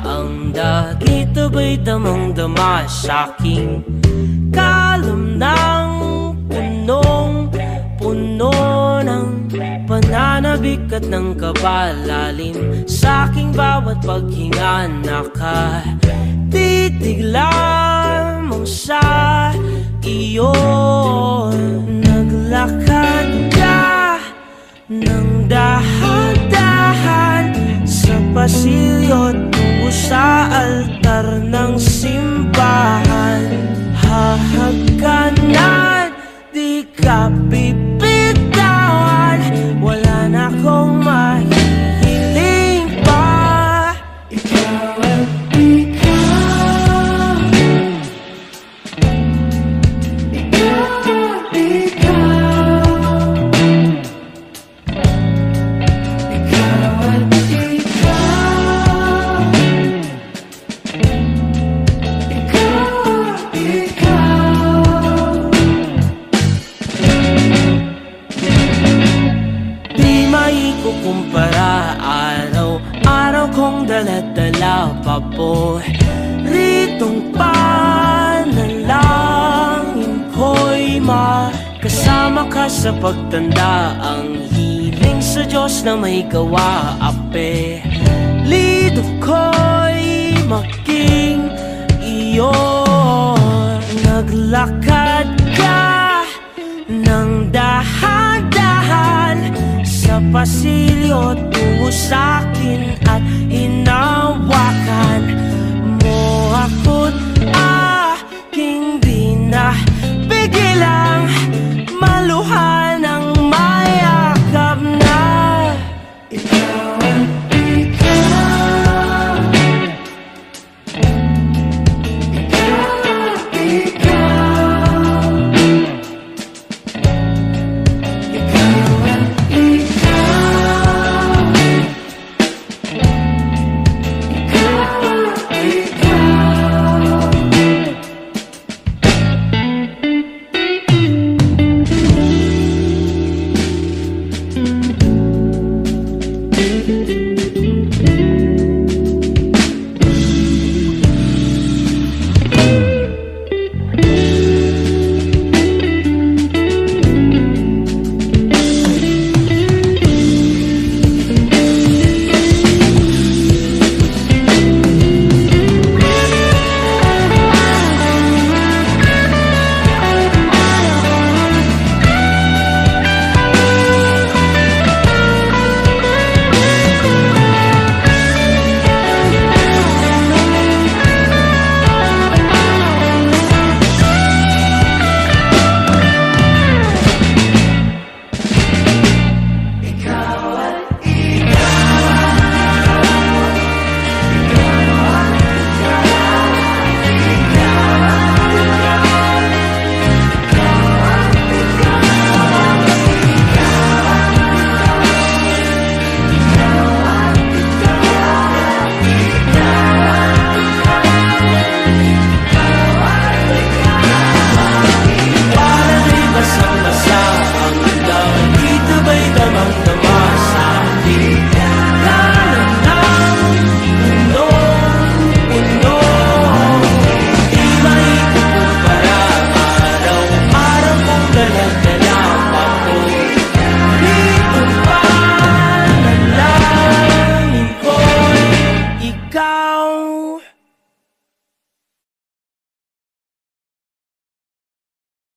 ang dagit aba'y damang-dama sa'king kalam ng punong-puno ng pananabik at ng kabalalim. Sa'king bawat paghinga nakatitig lamang sa iyo. Naglakad ka ng dahan-dahan sa pasilyo tungo sa altar ng simbahan. Hahagkanan, di ka bibitawan, wala na akong mahihiling pa. Ikaw at ikaw, ikaw at ikaw, ikaw at ikaw, ikaw at ikaw. Di maikukumpara, araw-araw kong dala-dala paboritong panalangin ko'y makasama ka sa pagtanda. Ang hiling sa Diyos na may gawa, apelido ko'y maging iyo. Naglakad ka ng dahan-dahan sa pasilyo tungo sa'kin at hinawa